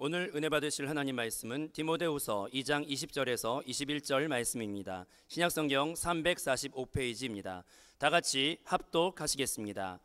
오늘 은혜 받으실 하나님 말씀은 디모데후서 2장 20절에서 21절 말씀입니다. 신약성경 345페이지입니다. 다 같이 합독하시겠습니다.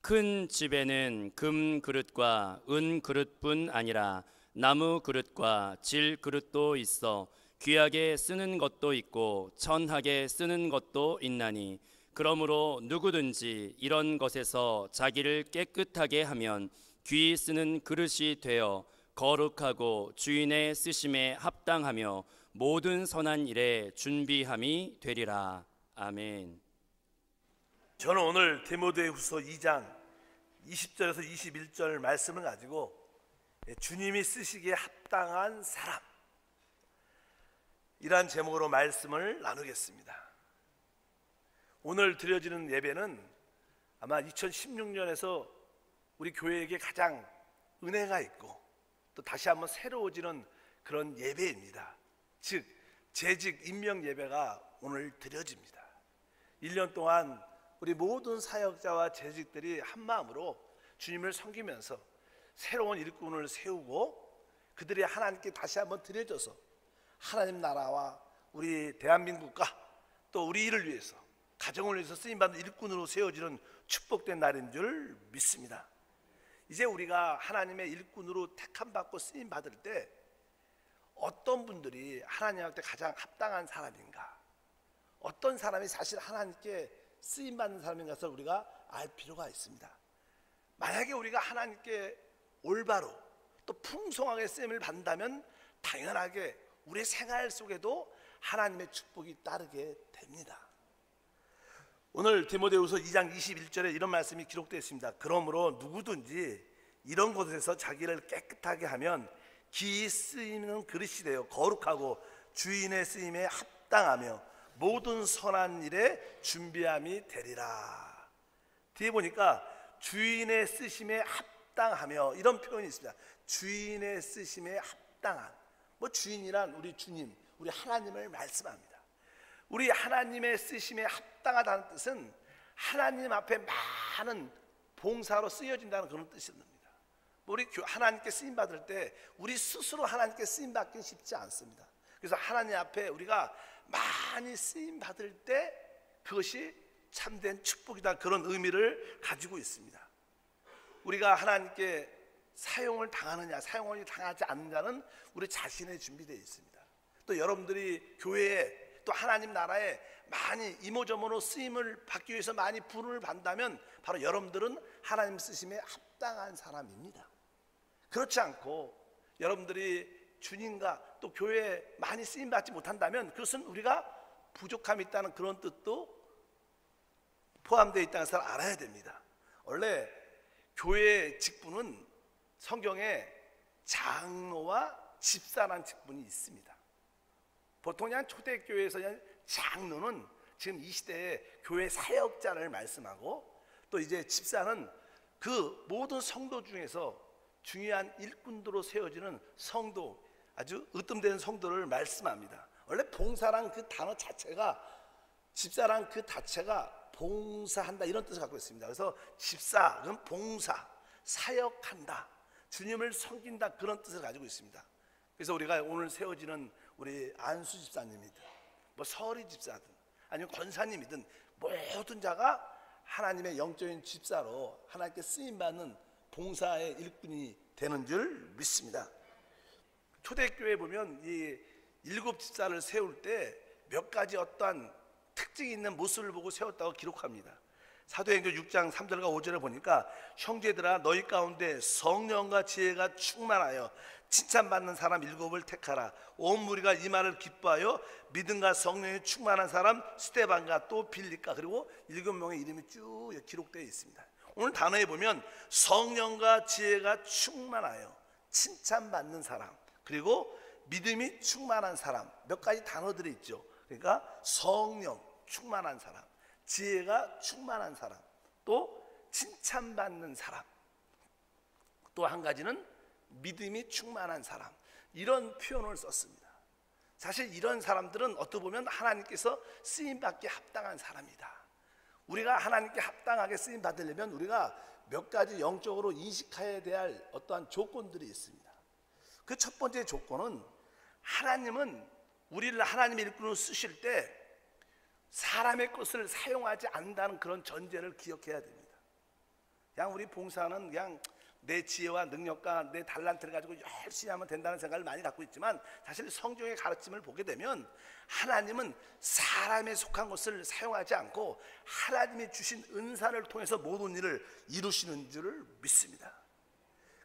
큰 집에는 금 그릇과 은 그릇뿐 아니라 나무 그릇과 질 그릇도 있어 귀하게 쓰는 것도 있고 천하게 쓰는 것도 있나니 그러므로 누구든지 이런 것에서 자기를 깨끗하게 하면 귀 쓰는 그릇이 되어 거룩하고 주인의 쓰심에 합당하며 모든 선한 일에 준비함이 되리라. 아멘. 저는 오늘 디모데후서 2장 20절에서 21절 말씀을 가지고 주님이 쓰시기에 합당한 사람, 이러한 제목으로 말씀을 나누겠습니다. 오늘 드려지는 예배는 아마 2016년에서 우리 교회에게 가장 은혜가 있고 또 다시 한번 새로워지는 그런 예배입니다. 즉 재직 임명 예배가 오늘 드려집니다. 1년 동안 우리 모든 사역자와 재직들이 한마음으로 주님을 섬기면서 새로운 일꾼을 세우고 그들이 하나님께 다시 한번 드려져서 하나님 나라와 우리 대한민국과 또 우리 일을 위해서 가정을 위해서 쓰임받는 일꾼으로 세워지는 축복된 날인 줄 믿습니다. 이제 우리가 하나님의 일꾼으로 택함받고 쓰임받을 때 어떤 분들이 하나님한테 가장 합당한 사람인가, 어떤 사람이 사실 하나님께 쓰임받는 사람인가를 우리가 알 필요가 있습니다. 만약에 우리가 하나님께 올바로 또 풍성하게 쓰임을 받는다면 당연하게 우리의 생활 속에도 하나님의 축복이 따르게 됩니다. 오늘 디모데후서 2장 21절에 이런 말씀이 기록되어 있습니다. 그러므로 누구든지 이런 곳에서 자기를 깨끗하게 하면 기이 쓰이는 그릇이 되어 거룩하고 주인의 쓰임에 합당하며 모든 선한 일에 준비함이 되리라. 뒤에 보니까 주인의 쓰심에 합당하며 이런 표현이 있습니다. 주인의 쓰심에 합당한, 주인이란 우리 주님, 우리 하나님을 말씀합니다. 우리 하나님의 쓰심에 합당하다는 뜻은 하나님 앞에 많은 봉사로 쓰여진다는 그런 뜻입니다. 우리 하나님께 쓰임받을 때 우리 스스로 하나님께 쓰임받기는 쉽지 않습니다. 그래서 하나님 앞에 우리가 많이 쓰임받을 때 그것이 참된 축복이다, 그런 의미를 가지고 있습니다. 우리가 하나님께 사용을 당하느냐 사용을 당하지 않느냐는 우리 자신에 준비되어 있습니다. 또 여러분들이 교회에 또 하나님 나라에 많이 이모저모로 쓰임을 받기 위해서 많이 부름을 받는다면 바로 여러분들은 하나님 쓰심에 합당한 사람입니다. 그렇지 않고 여러분들이 주님과 또 교회에 많이 쓰임 받지 못한다면 그것은 우리가 부족함이 있다는 그런 뜻도 포함되어 있다는 것을 알아야 됩니다. 원래 교회의 직분은 성경에 장로와 집사라는 직분이 있습니다. 보통 그냥 초대교회에서 장로는 지금 이 시대에 교회 사역자를 말씀하고, 또 이제 집사는 그 모든 성도 중에서 중요한 일꾼으로 세워지는 성도, 아주 으뜸되는 성도를 말씀합니다. 원래 봉사란 그 단어 자체가, 집사란 그 자체가 봉사한다 이런 뜻을 갖고 있습니다. 그래서 집사는 봉사, 사역한다, 주님을 섬긴다, 그런 뜻을 가지고 있습니다. 그래서 우리가 오늘 세워지는 우리 안수 집사님이든 서리 집사든 아니면 권사님이든 모든 자가 하나님의 영적인 집사로 하나님께 쓰임받는 봉사의 일꾼이 되는 줄 믿습니다. 초대교회에 보면 이 7 집사를 세울 때 몇 가지 어떠한 특징이 있는 모습을 보고 세웠다고 기록합니다. 사도행전 6장 3절과 5절을 보니까 형제들아 너희 가운데 성령과 지혜가 충만하여 칭찬받는 사람 7을 택하라. 온 무리가 이 말을 기뻐하여 믿음과 성령이 충만한 사람 스데반과 또 빌립과, 그리고 7명의 이름이 쭉 기록되어 있습니다. 오늘 단어에 보면 성령과 지혜가 충만하여 칭찬받는 사람, 그리고 믿음이 충만한 사람, 몇 가지 단어들이 있죠. 그러니까 성령 충만한 사람, 지혜가 충만한 사람, 또 칭찬받는 사람, 또 한 가지는 믿음이 충만한 사람, 이런 표현을 썼습니다. 사실 이런 사람들은 어떻게 보면 하나님께서 쓰임받기 합당한 사람이다. 우리가 하나님께 합당하게 쓰임받으려면 우리가 몇 가지 영적으로 인식해야 될 어떠한 조건들이 있습니다. 그 첫 번째 조건은 하나님은 우리를 하나님의 일꾼으로 쓰실 때 사람의 것을 사용하지 않는다는 그런 전제를 기억해야 됩니다. 그냥 우리 봉사는 그냥 내 지혜와 능력과 내 달란트를 가지고 열심히 하면 된다는 생각을 많이 갖고 있지만, 사실 성경의 가르침을 보게 되면 하나님은 사람에 속한 것을 사용하지 않고 하나님이 주신 은사를 통해서 모든 일을 이루시는 줄을 믿습니다.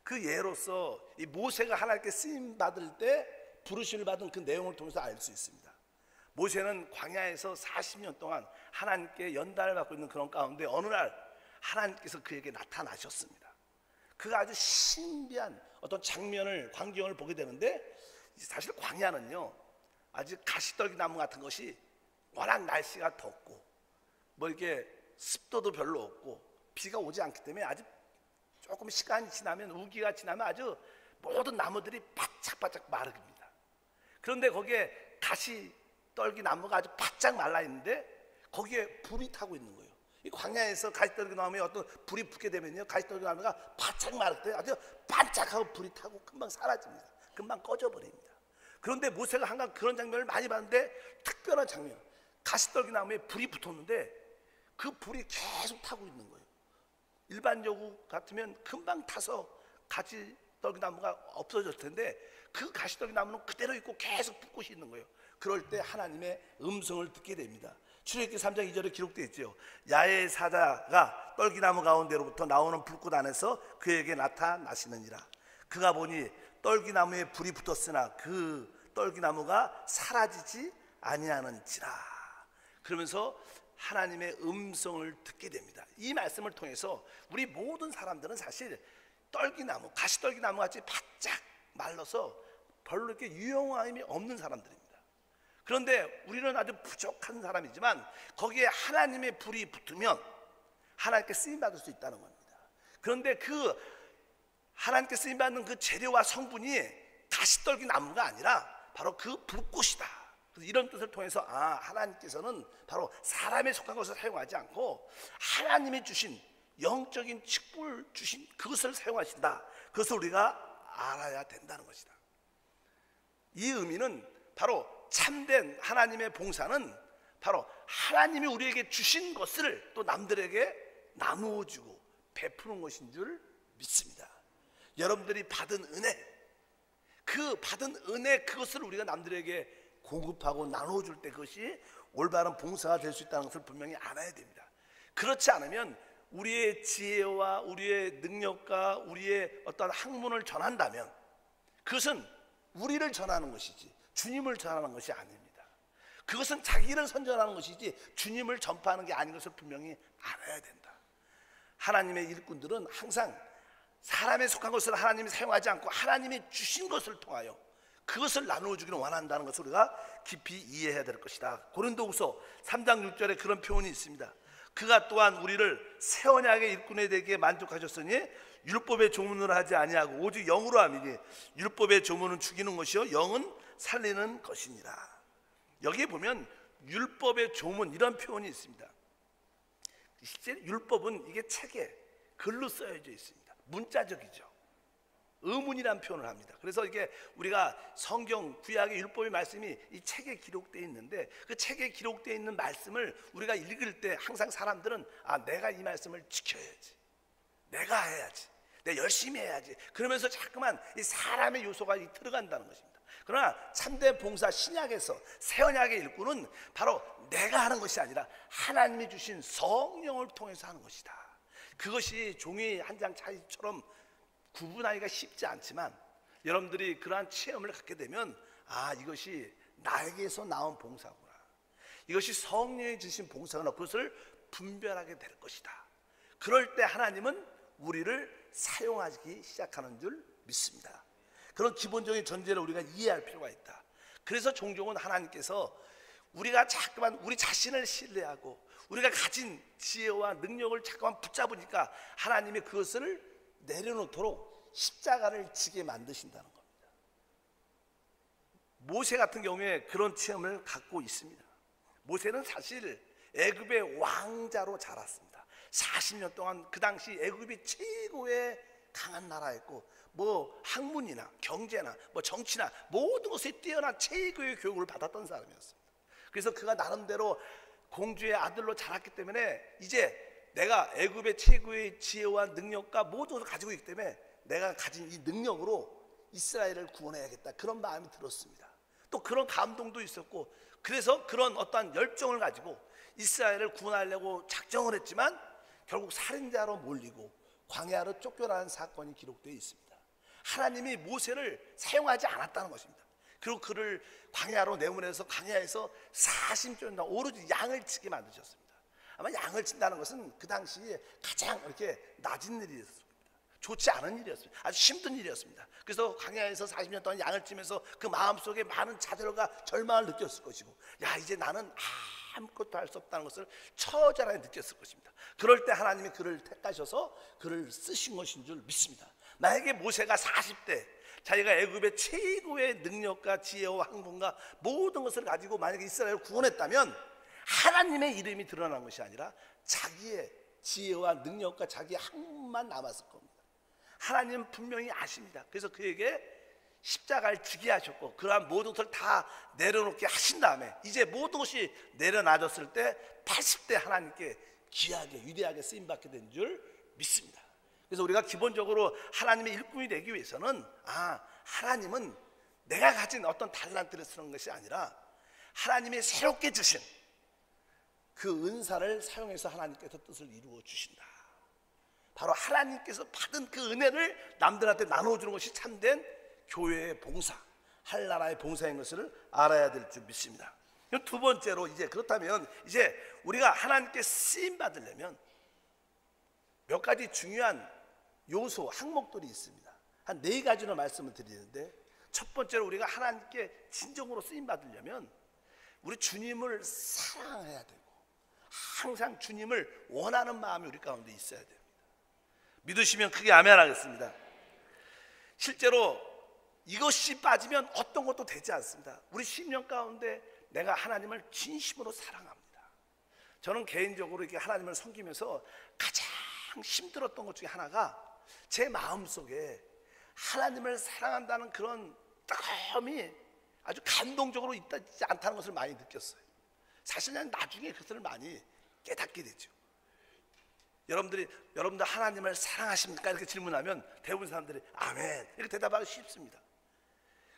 그 예로서 이 모세가 하나님께 쓰임 받을 때 부르심을 받은 그 내용을 통해서 알 수 있습니다. 모세는 광야에서 40년 동안 하나님께 연단을 받고 있는 그런 가운데 어느 날 하나님께서 그에게 나타나셨습니다. 그가 아주 신비한 어떤 장면을, 광경을 보게 되는데, 사실 광야는요 아주 가시떨기 나무 같은 것이 워낙 날씨가 덥고 뭐 이렇게 습도도 별로 없고 비가 오지 않기 때문에 아주 조금 시간이 지나면, 우기가 지나면 아주 모든 나무들이 바짝바짝 마릅니다. 그런데 거기에 가시떨기 나무가 아주 바짝 말라 있는데 거기에 불이 타고 있는 거예요. 이 광야에서 가시떨기 나무에 어떤 불이 붙게 되면요, 가시떨기 나무가 바짝 마를 때 아주 반짝하고 불이 타고 금방 사라집니다. 금방 꺼져버립니다. 그런데 모세가 항상 그런 장면을 많이 봤는데, 특별한 장면, 가시떨기 나무에 불이 붙었는데 그 불이 계속 타고 있는 거예요. 일반적으로 같으면 금방 타서 가시떨기 나무가 없어질 텐데 그 가시떨기 나무는 그대로 있고 계속 불꽃이 있는 거예요. 그럴 때 하나님의 음성을 듣게 됩니다. 출애굽기 3장 2절에 기록되어 있죠. 야훼 사자가 떨기나무 가운데로부터 나오는 불꽃 안에서 그에게 나타나시느니라. 그가 보니 떨기나무에 불이 붙었으나 그 떨기나무가 사라지지 아니하는지라. 그러면서 하나님의 음성을 듣게 됩니다. 이 말씀을 통해서 우리 모든 사람들은 사실 떨기나무, 가시떨기나무 같이 바짝 말라서 별로 이렇게 유용함이 없는 사람들입니다. 그런데 우리는 아주 부족한 사람이지만 거기에 하나님의 불이 붙으면 하나님께 쓰임받을 수 있다는 겁니다. 그런데 그 하나님께 쓰임받는 그 재료와 성분이 가시떨기 나무가 아니라 바로 그 불꽃이다. 그래서 이런 뜻을 통해서 하나님께서는 바로 사람에 속한 것을 사용하지 않고 하나님이 주신 영적인 칙불 주신 그것을 사용하신다. 그것을 우리가 알아야 된다는 것이다. 이 의미는 바로 참된 하나님의 봉사는 바로 하나님이 우리에게 주신 것을 또 남들에게 나누어 주고 베푸는 것인 줄 믿습니다. 여러분들이 받은 은혜, 그 받은 은혜, 그것을 우리가 남들에게 공급하고 나누어 줄 때 그것이 올바른 봉사가 될 수 있다는 것을 분명히 알아야 됩니다. 그렇지 않으면 우리의 지혜와 우리의 능력과 우리의 어떤 학문을 전한다면 그것은 우리를 전하는 것이지 주님을 전하는 것이 아닙니다. 그것은 자기를 선전하는 것이지 주님을 전파하는 게 아닌 것을 분명히 알아야 된다. 하나님의 일꾼들은 항상 사람에 속한 것을 하나님이 사용하지 않고 하나님이 주신 것을 통하여 그것을 나누어 주기를 원한다는 것을 우리가 깊이 이해해야 될 것이다. 고린도후서 3장 6절에 그런 표현이 있습니다. 그가 또한 우리를 새 언약의 일꾼에 되게 만족하셨으니 율법의 조문을 하지 아니하고 오직 영으로 함이니 율법의 조문은 죽이는 것이요 영은 살리는 것이니라. 여기 보면 율법의 조문, 이런 표현이 있습니다. 실제 율법은 이게 책에 글로 써져 있습니다. 문자적이죠. 의문이라는 표현을 합니다. 그래서 이게 우리가 성경 구약의 율법의 말씀이 이 책에 기록되어 있는데 그 책에 기록되어 있는 말씀을 우리가 읽을 때 항상 사람들은 내가 이 말씀을 지켜야지, 내가 해야지, 내가 열심히 해야지, 그러면서 자꾸만 이 사람의 요소가 들어간다는 것입니다. 그러나 참된 봉사 신약에서 새 언약의 일꾼은 바로 내가 하는 것이 아니라 하나님이 주신 성령을 통해서 하는 것이다. 그것이 종이 한 장 차이처럼 구분하기가 쉽지 않지만 여러분들이 그러한 체험을 갖게 되면 이것이 나에게서 나온 봉사구나, 이것이 성령이 주신 봉사구나, 그것을 분별하게 될 것이다. 그럴 때 하나님은 우리를 사용하기 시작하는 줄 믿습니다. 그런 기본적인 전제를 우리가 이해할 필요가 있다. 그래서 종종은 하나님께서 우리가 자꾸만 우리 자신을 신뢰하고 우리가 가진 지혜와 능력을 자꾸만 붙잡으니까 하나님이 그것을 내려놓도록 십자가를 지게 만드신다는 겁니다. 모세 같은 경우에 그런 체험을 갖고 있습니다. 모세는 사실 애굽의 왕자로 자랐습니다. 40년 동안 그 당시 애굽이 최고의 강한 나라였고 뭐 학문이나 경제나 뭐 정치나 모든 것에 뛰어난 최고의 교육을 받았던 사람이었습니다. 그래서 그가 나름대로 공주의 아들로 자랐기 때문에 이제 내가 애굽의 최고의 지혜와 능력과 모든 것을 가지고 있기 때문에 내가 가진 이 능력으로 이스라엘을 구원해야겠다, 그런 마음이 들었습니다. 또 그런 감동도 있었고, 그래서 그런 어떠한 열정을 가지고 이스라엘을 구원하려고 작정을 했지만 결국 살인자로 몰리고 광야로 쫓겨나는 사건이 기록되어 있습니다. 하나님이 모세를 사용하지 않았다는 것입니다. 그리고 그를 광야로 내보내서 광야에서 40년 동안 오로지 양을 치게 만드셨습니다. 아마 양을 친다는 것은 그 당시에 가장 이렇게 낮은 일이었습니다. 좋지 않은 일이었습니다. 아주 힘든 일이었습니다. 그래서 광야에서 40년 동안 양을 치면서 그 마음속에 많은 좌절과 절망을 느꼈을 것이고, 야, 이제 나는 아무것도 할 수 없다는 것을 처절하게 느꼈을 것입니다. 그럴 때 하나님이 그를 택하셔서 그를 쓰신 것인 줄 믿습니다. 만약에 모세가 40대 자기가 애굽의 최고의 능력과 지혜와 학문과 모든 것을 가지고 만약에 이스라엘을 구원했다면 하나님의 이름이 드러난 것이 아니라 자기의 지혜와 능력과 자기의 학문만 남았을 겁니다. 하나님은 분명히 아십니다. 그래서 그에게 십자가를 지게 하셨고 그러한 모든 것을 다 내려놓게 하신 다음에 이제 모든 것이 내려놔졌을 때 80대 하나님께 귀하게 위대하게 쓰임받게 된 줄 믿습니다. 그래서 우리가 기본적으로 하나님의 일꾼이 되기 위해서는 하나님은 내가 가진 어떤 달란트를 쓰는 것이 아니라 하나님이 새롭게 주신 그 은사를 사용해서 하나님께서 뜻을 이루어 주신다. 바로 하나님께서 받은 그 은혜를 남들한테 나눠주는 것이 참된 교회의 봉사, 한나라의 봉사인 것을 알아야 될 줄 믿습니다. 두 번째로, 이제 그렇다면 이제 우리가 하나님께 쓰임 받으려면 몇 가지 중요한 요소, 항목들이 있습니다. 한 4가지로 말씀을 드리는데, 첫 번째로 우리가 하나님께 진정으로 쓰임 받으려면 우리 주님을 사랑해야 되고 항상 주님을 원하는 마음이 우리 가운데 있어야 됩니다. 믿으시면 크게 아멘 하겠습니다. 실제로 이것이 빠지면 어떤 것도 되지 않습니다. 우리 심령 가운데 내가 하나님을 진심으로 사랑합니다. 저는 개인적으로 이렇게 하나님을 섬기면서 가장 힘들었던 것 중에 하나가 제 마음속에 하나님을 사랑한다는 그런 뜨거움이 아주 감동적으로 있지 않다는 것을 많이 느꼈어요. 사실 난 나중에 그것을 많이 깨닫게 되죠. 여러분들 하나님을 사랑하십니까? 이렇게 질문하면 대부분 사람들이 아멘 이렇게 대답하기 쉽습니다.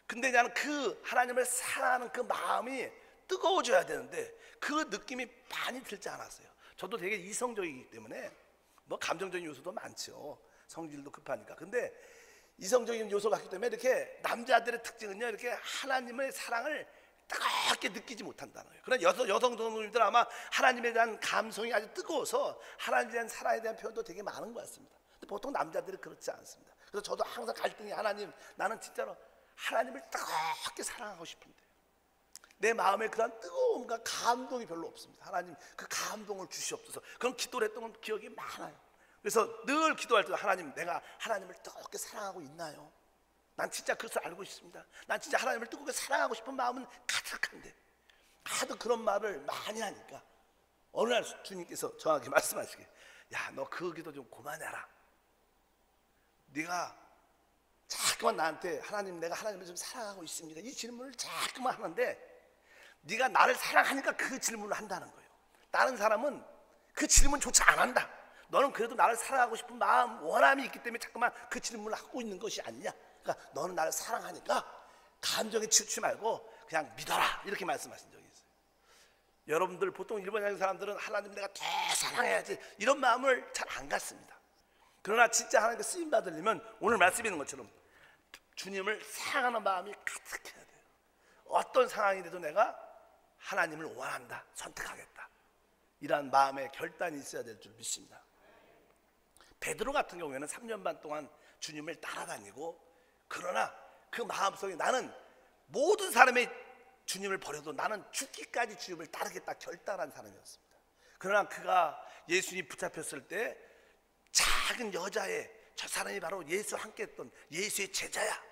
근데 나는 그 하나님을 사랑하는 그 마음이 뜨거워져야 되는데 그 느낌이 많이 들지 않았어요. 저도 되게 이성적이기 때문에 뭐 감정적인 요소도 많죠. 성질도 급하니까. 근데 이성적인 요소가 있기 때문에 이렇게 남자들의 특징은요, 이렇게 하나님의 사랑을 뜨겁게 느끼지 못한다는 거예요. 그런 여성들 아마 하나님에 대한 감성이 아주 뜨거워서 하나님에 대한 사랑에 대한 표현도 되게 많은 것 같습니다. 근데 보통 남자들이 그렇지 않습니다. 그래서 저도 항상 갈등이, 하나님, 나는 진짜로 하나님을 뜨겁게 사랑하고 싶은데 내 마음에 그런 뜨거움과 감동이 별로 없습니다. 하나님 그 감동을 주시옵소서. 그런 기도를 했던 건 기억이 많아요. 그래서 늘 기도할 때 하나님, 내가 하나님을 뜨겁게 사랑하고 있나요? 난 진짜 그것을 알고 있습니다. 난 진짜 하나님을 뜨겁게 사랑하고 싶은 마음은 가득한데 하도 그런 말을 많이 하니까 어느 날 주님께서 저에게 말씀하시게, 야, 너 그 기도 좀 그만해라. 네가 자꾸만 나한테 하나님, 내가 하나님을 좀 사랑하고 있습니다, 이 질문을 자꾸만 하는데 네가 나를 사랑하니까 그 질문을 한다는 거예요. 다른 사람은 그 질문조차 안 한다. 너는 그래도 나를 사랑하고 싶은 마음, 원함이 있기 때문에 자꾸만 그 질문을 하고 있는 것이 아니냐. 그러니까 너는 나를 사랑하니까 감정에 치우치지 말고 그냥 믿어라, 이렇게 말씀하신 적이 있어요. 여러분들 보통 일본의 사람들은 하나님 내가 더 사랑해야지 이런 마음을 잘 안 갖습니다. 그러나 진짜 하나님께 쓰임 받으려면 오늘 말씀에 있는 것처럼 주님을 사랑하는 마음이 가득해야 돼요. 어떤 상황이 돼도 내가 하나님을 원한다, 선택하겠다, 이러한 마음의 결단이 있어야 될 줄 믿습니다. 베드로 같은 경우에는 3년 반 동안 주님을 따라다니고, 그러나 그 마음속에 나는 모든 사람의 주님을 버려도 나는 죽기까지 주님을 따르겠다 결단한 사람이었습니다. 그러나 그가 예수님 붙잡혔을 때 작은 여자의, 저 사람이 바로 예수와 함께 했던 예수의 제자야,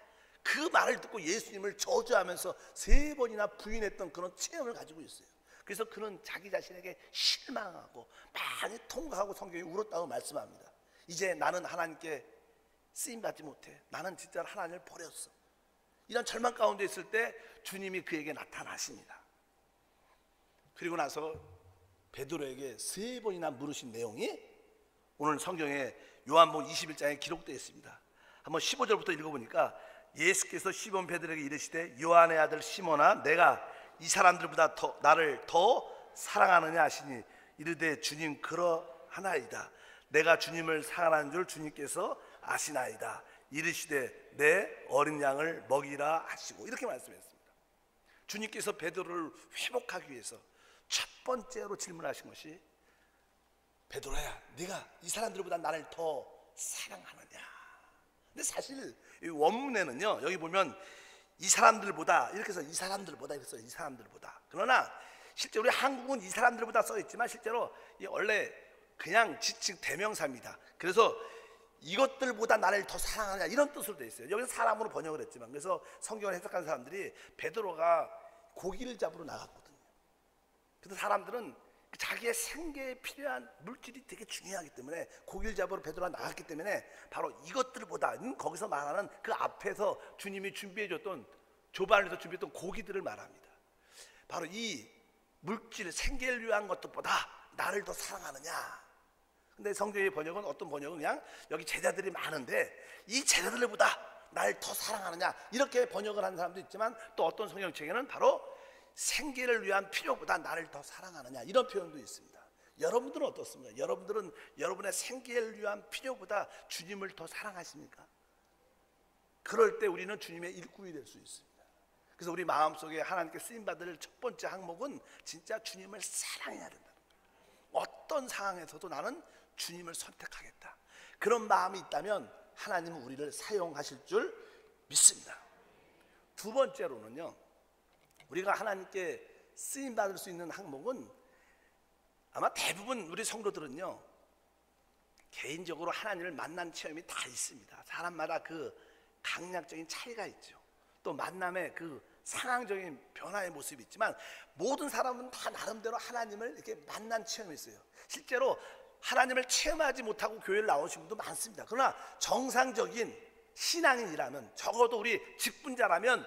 그 말을 듣고 예수님을 저주하면서 3번이나 부인했던 그런 체험을 가지고 있어요. 그래서 그는 자기 자신에게 실망하고 많이 통곡하고 성경이 울었다고 말씀합니다. 이제 나는 하나님께 쓰임받지 못해. 나는 진짜 하나님을 버렸어. 이런 절망 가운데 있을 때 주님이 그에게 나타나십니다. 그리고 나서 베드로에게 3번이나 물으신 내용이 오늘 성경에 요한복음 21장에 기록되어 있습니다. 한번 15절부터 읽어보니까 예수께서 시몬 베드로에게 이르시되 요한의 아들 시몬아 내가 이 사람들보다 나를 더 사랑하느냐 하시니 이르되 주님 그러하나이다. 내가 주님을 사랑하는 줄 주님께서 아시나이다. 이르시되 내 어린 양을 먹이라 하시고 이렇게 말씀했습니다. 주님께서 베드로를 회복하기 위해서 첫 번째로 질문하신 것이 베드로야 네가 이 사람들보다 나를 더 사랑하느냐. 근데 사실 이 원문에는요 여기 보면 이 사람들보다 이렇게 해서 이 사람들보다 이렇게 써요. 이 사람들보다. 그러나 실제 우리 한국은 이 사람들보다 써 있지만 실제로 이 원래 그냥 지칭 대명사입니다. 그래서 이것들보다 나를 더 사랑하냐 이런 뜻으로 되어 있어요. 여기서 사람으로 번역을 했지만 그래서 성경을 해석하는 사람들이 베드로가 고기를 잡으러 나갔거든요. 그래서 사람들은 자기의 생계에 필요한 물질이 되게 중요하기 때문에 고기를 잡으러 베드로가 나갔기 때문에 바로 이것들보다 거기서 말하는 그 앞에서 주님이 준비해줬던 조반에서 준비했던 고기들을 말합니다. 바로 이 물질 생계를 위한 것들보다 나를 더 사랑하느냐. 근데 성경의 번역은 어떤 번역은 그냥 여기 제자들이 많은데 이 제자들보다 나를 더 사랑하느냐 이렇게 번역을 하는 사람도 있지만 또 어떤 성경책에는 바로 생계를 위한 필요보다 나를 더 사랑하느냐 이런 표현도 있습니다. 여러분들은 어떻습니까? 여러분들은 여러분의 생계를 위한 필요보다 주님을 더 사랑하십니까? 그럴 때 우리는 주님의 일꾼이 될 수 있습니다. 그래서 우리 마음속에 하나님께 쓰임받을 첫 번째 항목은 진짜 주님을 사랑해야 된다. 어떤 상황에서도 나는 주님을 선택하겠다. 그런 마음이 있다면 하나님은 우리를 사용하실 줄 믿습니다. 두 번째로는요, 우리가 하나님께 쓰임받을 수 있는 항목은 아마 대부분 우리 성도들은요 개인적으로 하나님을 만난 체험이 다 있습니다. 사람마다 그 강약적인 차이가 있죠. 또 만남의 그 상황적인 변화의 모습이 있지만 모든 사람은 다 나름대로 하나님을 이렇게 만난 체험이 있어요. 실제로 하나님을 체험하지 못하고 교회를 나오신 분도 많습니다. 그러나 정상적인 신앙인이라면 적어도 우리 직분자라면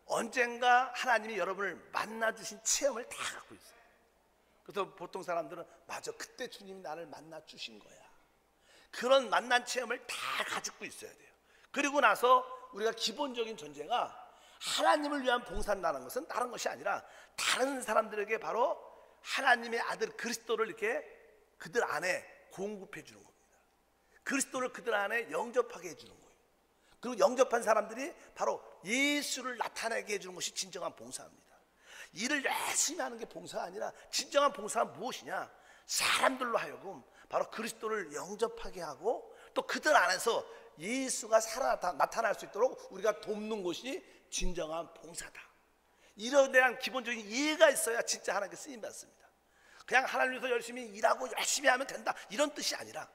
언젠가 하나님이 여러분을 만나주신 체험을 다 갖고 있어요. 그래서 보통 사람들은 맞아 그때 주님이 나를 만나 주신 거야. 그런 만난 체험을 다 가지고 있어야 돼요. 그리고 나서 우리가 기본적인 전제가 하나님을 위한 봉사한다는 것은 다른 것이 아니라 다른 사람들에게 바로 하나님의 아들 그리스도를 이렇게 그들 안에 공급해 주는 겁니다. 그리스도를 그들 안에 영접하게 해주는 거예요. 그리고 영접한 사람들이 바로 예수를 나타내게 해주는 것이 진정한 봉사입니다. 일을 열심히 하는 게 봉사가 아니라 진정한 봉사는 무엇이냐? 사람들로 하여금 바로 그리스도를 영접하게 하고 또 그들 안에서 예수가 나타날 수 있도록 우리가 돕는 것이 진정한 봉사다. 이런 대한 기본적인 이해가 있어야 진짜 하나님께 쓰임받습니다. 그냥 하나님 위해서 열심히 일하고 열심히 하면 된다 이런 뜻이 아니라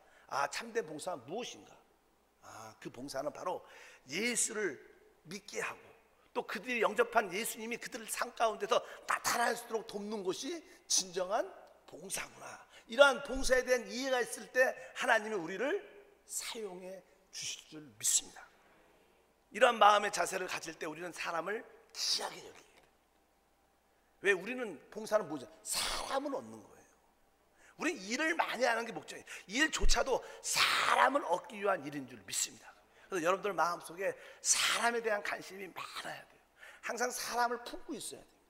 참된 봉사는 무엇인가? 그 봉사는 바로 예수를 믿게 하고 또 그들이 영접한 예수님이 그들을 삶 가운데서 나타날 수 있도록 돕는 것이 진정한 봉사구나. 이러한 봉사에 대한 이해가 있을 때 하나님이 우리를 사용해 주실 줄 믿습니다. 이러한 마음의 자세를 가질 때 우리는 사람을 귀하게 여깁니다. 왜? 우리는 봉사는 뭐죠? 사람을 얻는 거예요. 우리는 일을 많이 하는 게 목적이에요. 일조차도 사람을 얻기 위한 일인 줄 믿습니다. 그래서 여러분들 마음속에 사람에 대한 관심이 많아야 돼요. 항상 사람을 품고 있어야 됩니다.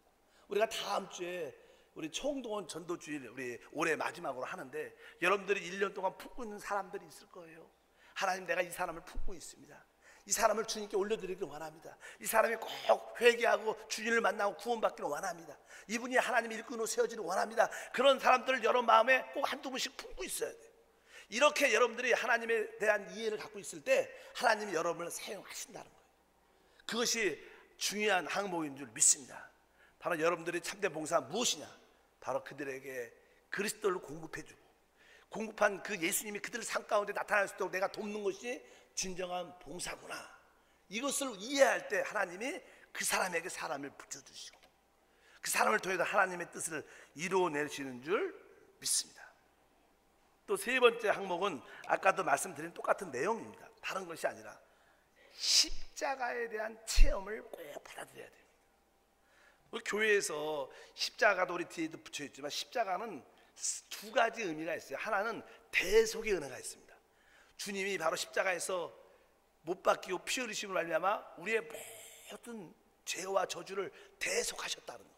우리가 다음 주에 우리 총동원 전도주일 우리 올해 마지막으로 하는데 여러분들이 1년 동안 품고 있는 사람들이 있을 거예요. 하나님 내가 이 사람을 품고 있습니다. 이 사람을 주님께 올려드리길 원합니다. 이 사람이 꼭 회개하고 주님을 만나고 구원받기를 원합니다. 이분이 하나님의 일꾼으로 세워지를 원합니다. 그런 사람들을 여러분 마음에 꼭 한두 분씩 품고 있어야 돼요. 이렇게 여러분들이 하나님에 대한 이해를 갖고 있을 때 하나님이 여러분을 사용하신다는 거예요. 그것이 중요한 항목인 줄 믿습니다. 바로 여러분들이 참된 봉사가 무엇이냐? 바로 그들에게 그리스도를 공급해주고 공급한 그 예수님이 그들의 삶 가운데 나타날 수 있도록 내가 돕는 것이 진정한 봉사구나. 이것을 이해할 때 하나님이 그 사람에게 사람을 붙여주시고 그 사람을 통해서 하나님의 뜻을 이루어내시는 줄 믿습니다. 또 세 번째 항목은 아까도 말씀드린 똑같은 내용입니다. 다른 것이 아니라 십자가에 대한 체험을 꼭 받아들여야 됩니다. 우리 교회에서 십자가도 우리 뒤에도 붙여 있지만 십자가는 두 가지 의미가 있어요. 하나는 대속의 은혜가 있습니다. 주님이 바로 십자가에서 못 박히고 피 흘리심으로 말미암아 우리의 모든 죄와 저주를 대속하셨다는 거예요.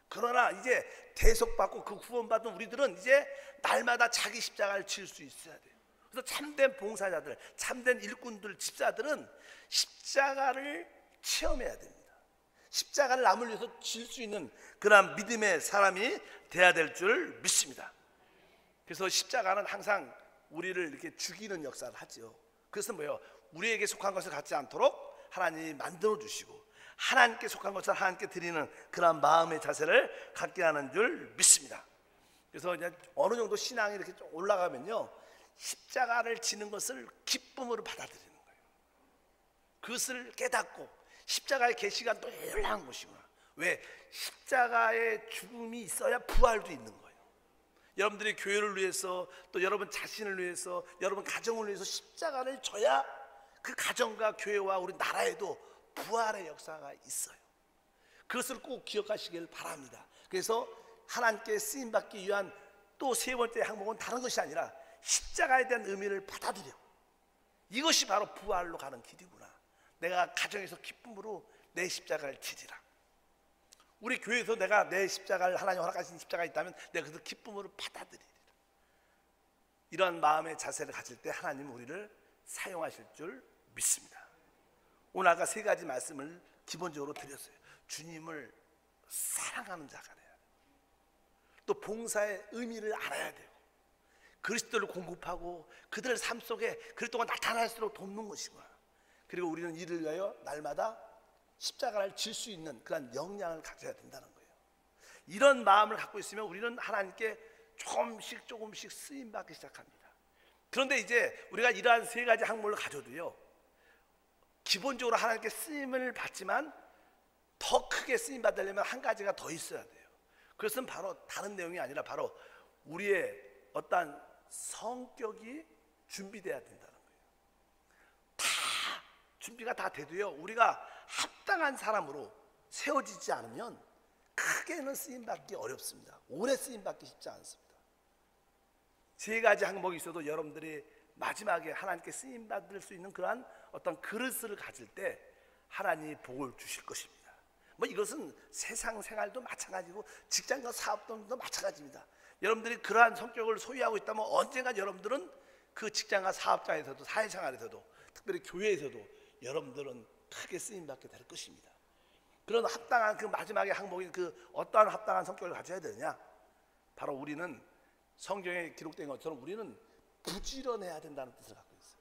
그러나 이제 대속받고 그 구원받은 우리들은 이제 날마다 자기 십자가를 질 수 있어야 돼요. 그래서 참된 봉사자들, 참된 일꾼들, 집사들은 십자가를 체험해야 됩니다. 십자가를 남을 위해서 질 수 있는 그런 믿음의 사람이 돼야 될 줄 믿습니다. 그래서 십자가는 항상 우리를 이렇게 죽이는 역사를 하죠. 그래서 뭐예요? 우리에게 속한 것을 갖지 않도록 하나님이 만들어 주시고 하나님께 속한 것을 하나님께 드리는 그런 마음의 자세를 갖게 하는 줄 믿습니다. 그래서 이제 어느 정도 신앙이 이렇게 좀 올라가면요, 십자가를 지는 것을 기쁨으로 받아들이는 거예요. 그것을 깨닫고 십자가의 계시가 놀라운 것이구나. 왜? 십자가의 죽음이 있어야 부활도 있는 거예요. 여러분들이 교회를 위해서, 또 여러분 자신을 위해서, 여러분 가정을 위해서 십자가를 져야 그 가정과 교회와 우리 나라에도 부활의 역사가 있어요. 그것을 꼭 기억하시길 바랍니다. 그래서 하나님께 쓰임받기 위한 또 세 번째 항목은 다른 것이 아니라 십자가에 대한 의미를 받아들여. 이것이 바로 부활로 가는 길이구나. 내가 가정에서 기쁨으로 내 십자가를 지리라. 우리 교회에서 내가 내 십자가를, 하나님 허락하신 십자가 있다면 내가 그것을 기쁨으로 받아들이리라. 이러한 마음의 자세를 가질 때 하나님은 우리를 사용하실 줄 믿습니다. 오늘 아까 세 가지 말씀을 기본적으로 드렸어요. 주님을 사랑하는 자가 돼야 돼요. 또 봉사의 의미를 알아야 돼요. 그리스도를 공급하고 그들의 삶 속에 그리스도가 나타날수록 돕는 것이구나. 그리고 우리는 이를 위하여 날마다 십자가를 질 수 있는 그런 역량을 가져야 된다는 거예요. 이런 마음을 갖고 있으면 우리는 하나님께 조금씩 쓰임받기 시작합니다. 그런데 이제 우리가 이러한 세 가지 항목을 가져도요, 기본적으로 하나님께 쓰임을 받지만 더 크게 쓰임 받으려면 한 가지가 더 있어야 돼요. 그것은 바로 다른 내용이 아니라 바로 우리의 어떤 성격이 준비돼야 된다는 거예요. 다 준비가 다 돼도요, 우리가 합당한 사람으로 세워지지 않으면 크게는 쓰임받기 어렵습니다. 오래 쓰임받기 쉽지 않습니다. 세 가지 항목이 있어도 여러분들이 마지막에 하나님께 쓰임받을 수 있는 그러한 어떤 그릇을 가질 때 하나님이 복을 주실 것입니다. 뭐 이것은 세상 생활도 마찬가지고 직장과 사업도 마찬가지입니다. 여러분들이 그러한 성격을 소유하고 있다면 언젠가 여러분들은 그 직장과 사업장에서도, 사회생활에서도, 특별히 교회에서도 여러분들은 크게 쓰임받게 될 것입니다. 그런 합당한 그 마지막의 항목인 그 어떠한 합당한 성격을 가져야 되느냐? 바로 우리는 성경에 기록된 것처럼 우리는 부지런해야 된다는 뜻을 갖고 있어요.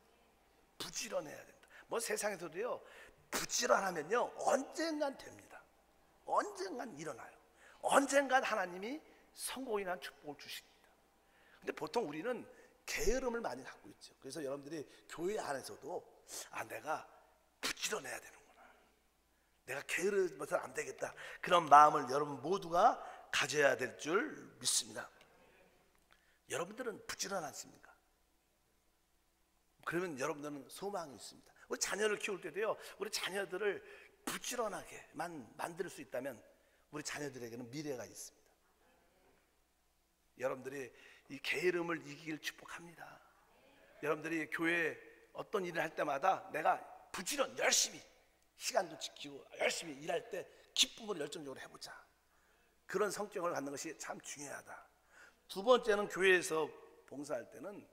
부지런해야 된다. 뭐 세상에서도요, 부지런하면요 언젠간 됩니다. 언젠간 일어나요. 언젠간 하나님이 성공이나 축복을 주십니다. 근데 보통 우리는 게으름을 많이 갖고 있죠. 그래서 여러분들이 교회 안에서도 내가 부지런해야 되는구나, 내가 게으르면서 안 되겠다, 그런 마음을 여러분 모두가 가져야 될 줄 믿습니다. 여러분들은 부지런하십니까? 그러면 여러분들은 소망이 있습니다. 우리 자녀를 키울 때도요, 우리 자녀들을 부지런하게만 만들 수 있다면 우리 자녀들에게는 미래가 있습니다. 여러분들이 이 게으름을 이기길 축복합니다. 여러분들이 교회에 어떤 일을 할 때마다 내가 부지런, 열심히 시간도 지키고 열심히 일할 때 기쁨을 열정적으로 해보자, 그런 성격을 갖는 것이 참 중요하다. 두 번째는 교회에서 봉사할 때는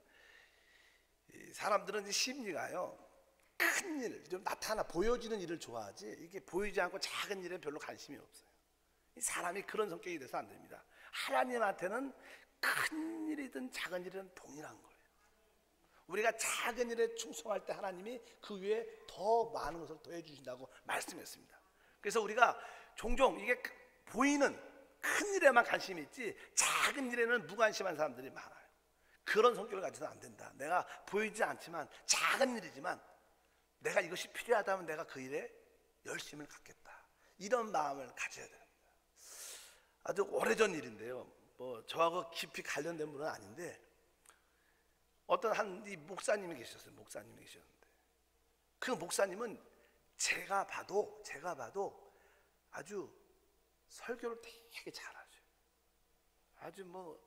사람들은 심리가요, 큰 일, 좀 보여지는 일을 좋아하지 이게 보이지 않고 작은 일에 별로 관심이 없어요. 이 사람이 그런 성격이 돼서 안 됩니다. 하나님한테는 큰 일이든 작은 일이든 동일한 거예요. 우리가 작은 일에 충성할 때 하나님이 그 위에 더 많은 것을 더해 주신다고 말씀했습니다. 그래서 우리가 종종 이게 보이는 큰 일에만 관심이 있지 작은 일에는 무관심한 사람들이 많아요. 그런 성격을 가져서는 안 된다. 내가 보이지 않지만 작은 일이지만 내가 이것이 필요하다면 내가 그 일에 열심을 갖겠다, 이런 마음을 가져야 됩니다. 아주 오래전 일인데요, 뭐 저하고 깊이 관련된 분은 아닌데 어떤 한 이 목사님이 계셨어요. 목사님이 계셨는데 그 목사님은 제가 봐도 아주 설교를 되게 잘하죠. 아주 뭐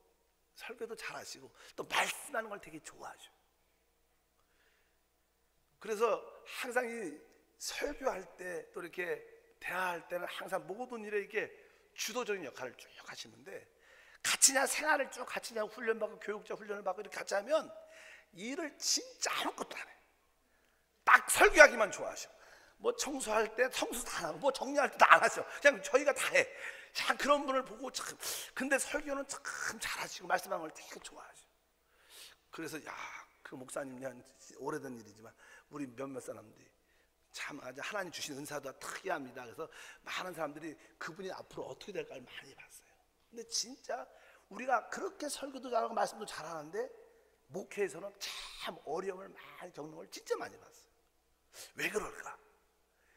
설교도 잘하시고 또 말씀하는 걸 되게 좋아하죠. 그래서 항상 이 설교할 때 또 이렇게 대화할 때는 항상 모든 일에 이렇게 주도적인 역할을 쭉 하시는데, 같이 그냥 생활을 쭉 같이 그냥 훈련받고 교육자 훈련을 받고 이렇게 같이 하면 일을 진짜 아무것도 안 해. 딱 설교하기만 좋아하셔. 뭐 청소할 때 청소도 안 하고 뭐 정리할 때도 안 하셔. 그냥 저희가 다 해. 참 그런 분을 보고 참, 근데 설교는 참 잘하시고 말씀하는 걸 되게 좋아하셔. 그래서 그 목사님이 한 오래된 일이지만 우리 몇몇 사람들이 참 아주 하나님 주신 은사도 특이합니다. 그래서 많은 사람들이 그분이 앞으로 어떻게 될까를 많이 봤어요. 근데 진짜 우리가 그렇게 설교도 잘하고 말씀도 잘하는데 목회에서는 참 어려움을 많이 겪는 걸 진짜 많이 봤어요. 왜 그럴까?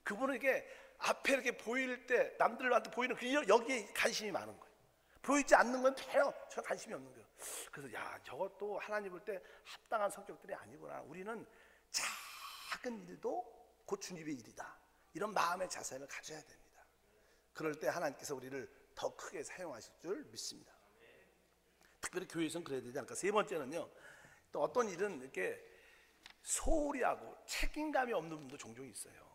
그분은 이게 앞에 이렇게 보일 때 남들한테 보이는 여기에 관심이 많은 거예요. 보이지 않는 건 전혀 관심이 없는 거예요. 그래서 저것도 하나님 볼 때 합당한 성격들이 아니구나. 우리는 작은 일도 곧 주님의 일이다. 이런 마음의 자세를 가져야 됩니다. 그럴 때 하나님께서 우리를 더 크게 사용하실 줄 믿습니다. 특별히 교회에서는 그래야 되지 않을까. 세 번째는요, 또 어떤 일은 이렇게 소홀히 하고 책임감이 없는 분도 종종 있어요.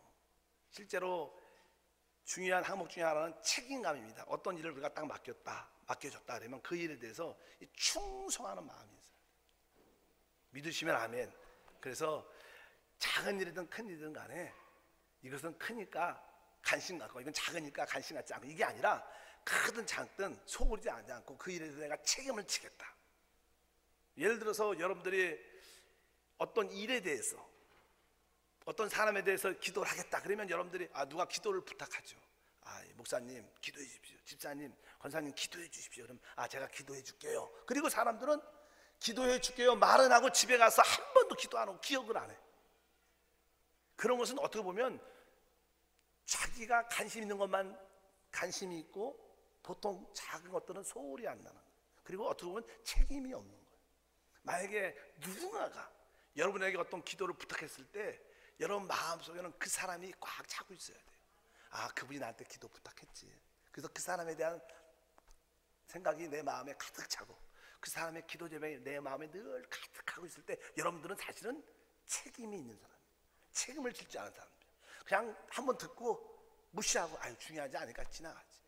실제로 중요한 항목 중에 하나는 책임감입니다. 어떤 일을 우리가 딱 맡겨줬다 그러면 그 일에 대해서 충성하는 마음이 있어요. 믿으시면 아멘. 그래서 작은 일이든 큰 일이든 간에 이것은 크니까 관심 갖고, 이건 작으니까 관심 갖지 않고, 이게 아니라 크든 작든 소홀하지 않고 그 일에 대해서 내가 책임을 지겠다. 예를 들어서 여러분들이 어떤 일에 대해서 어떤 사람에 대해서 기도를 하겠다 그러면 여러분들이 누가 기도를 부탁하죠. 목사님 기도해 주십시오. 집사님, 권사님 기도해 주십시오. 그럼 제가 기도해 줄게요. 그리고 사람들은 기도해 줄게요 말은 하고 집에 가서 한 번도 기도 안 하고 기억을 안 해. 그런 것은 어떻게 보면 자기가 관심 있는 것만 관심이 있고, 보통 작은 것들은 소홀히 안 나는 거예요. 그리고 어떻게 보면 책임이 없는 거예요. 만약에 누군가가 여러분에게 어떤 기도를 부탁했을 때 여러분 마음속에는 그 사람이 꽉 차고 있어야 돼요. 그분이 나한테 기도 부탁했지. 그래서 그 사람에 대한 생각이 내 마음에 가득 차고 그 사람의 기도 제목이 내 마음에 늘 가득하고 있을 때 여러분들은 사실은 책임이 있는 사람이에요. 책임을 질지 않은 사람이에요. 그냥 한번 듣고 무시하고 중요하지 않으니까 지나가지.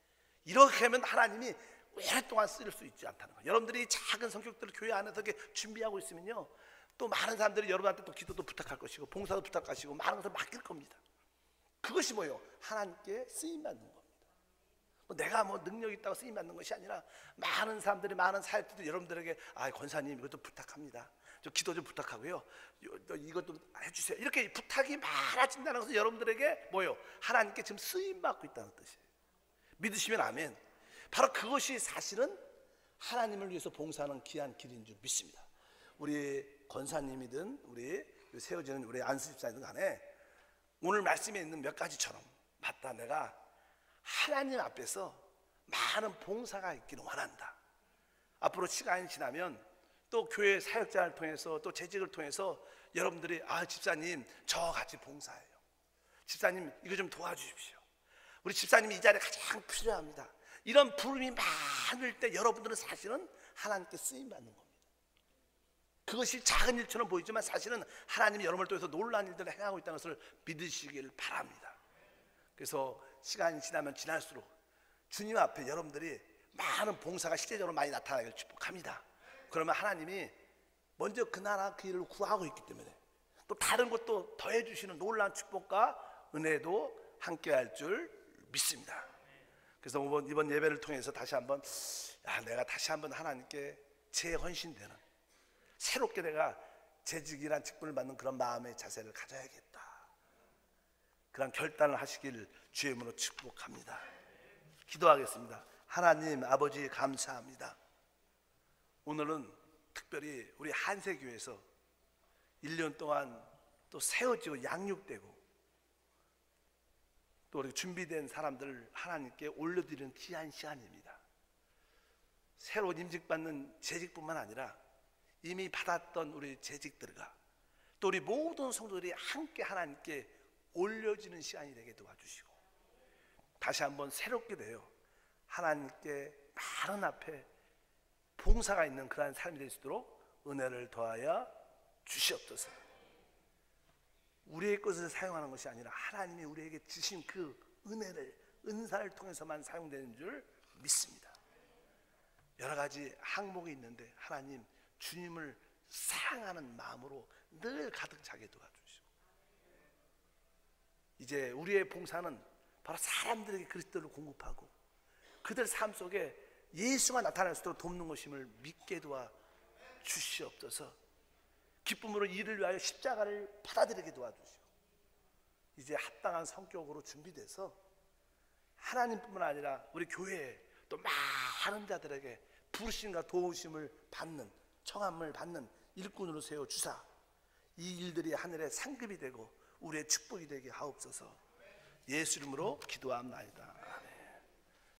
이렇게 하면 하나님이 오랫동안 쓸 수 있지 않다는 거예요. 여러분들이 작은 성격들을 교회 안에서 이렇게 준비하고 있으면요, 또 많은 사람들이 여러분한테 또 기도도 부탁할 것이고 봉사도 부탁하시고 많은 것을 맡길 겁니다. 그것이 뭐예요? 하나님께 쓰임받는 겁니다. 내가 뭐 능력이 있다고 쓰임받는 것이 아니라 많은 사람들이, 많은 사역들이 여러분들에게 권사님 이것도 부탁합니다. 저 기도 좀 부탁하고요. 이것도 해주세요. 이렇게 부탁이 많아진다는 것은 여러분들에게 뭐예요? 하나님께 지금 쓰임받고 있다는 뜻이에요. 믿으시면 아멘. 바로 그것이 사실은 하나님을 위해서 봉사하는 귀한 길인 줄 믿습니다. 우리 권사님이든 우리 세워지는 우리 안수 집사이든 간에 오늘 말씀에 있는 몇 가지처럼, 맞다, 내가 하나님 앞에서 많은 봉사가 있기를 원한다. 앞으로 시간이 지나면 또 교회 사역자를 통해서 또 재직을 통해서 여러분들이 집사님 저 같이 봉사해요. 집사님 이거 좀 도와주십시오. 우리 집사님이 이 자리에 가장 필요합니다. 이런 부름이 많을 때 여러분들은 사실은 하나님께 쓰임받는 겁니다. 그것이 작은 일처럼 보이지만 사실은 하나님이 여러분을 통해서 놀라운 일들을 행하고 있다는 것을 믿으시길 바랍니다. 그래서 시간이 지나면 지날수록 주님 앞에 여러분들이 많은 봉사가 실제적으로 많이 나타나기를 축복합니다. 그러면 하나님이 먼저 그 나라 그 일을 구하고 있기 때문에 또 다른 것도 더해 주시는 놀라운 축복과 은혜도 함께 할 줄 믿습니다. 그래서 이번 예배를 통해서 다시 한번 내가 다시 한번 하나님께 재헌신되는, 새롭게 내가 재직이란 직분을 받는 그런 마음의 자세를 가져야겠다, 그런 결단을 하시길 주의 이름으로 축복합니다. 기도하겠습니다. 하나님 아버지 감사합니다. 오늘은 특별히 우리 한세교회에서 1년 동안 또 세워지고 양육되고 또 우리 준비된 사람들을 하나님께 올려드리는 귀한 시간입니다. 새로 임직받는 재직뿐만 아니라 이미 받았던 우리 재직들과 또 우리 모든 성도들이 함께 하나님께 올려지는 시간이 되게 도와주시고 다시 한번 새롭게 되어 하나님께 많은 앞에 봉사가 있는 그러한 삶이 될 수 있도록 은혜를 더하여 주시옵소서. 우리의 것을 사용하는 것이 아니라 하나님이 우리에게 주신 그 은혜를, 은사를 통해서만 사용되는 줄 믿습니다. 여러 가지 항목이 있는데 하나님 주님을 사랑하는 마음으로 늘 가득 차게 도와주시고 이제 우리의 봉사는 바로 사람들에게 그리스도를 공급하고 그들 삶 속에 예수가 나타날 수 있도록 돕는 것임을 믿게 도와 주시옵소서. 기쁨으로 이를 위하여 십자가를 받아들이게 도와주시고 이제 합당한 성격으로 준비돼서 하나님뿐만 아니라 우리 교회에 또 많은 자들에게 부르심과 도우심을 받는, 청함을 받는 일꾼으로 세워주사 이 일들이 하늘의 상급이 되고 우리의 축복이 되게 하옵소서. 예수 이름으로 기도합나이다.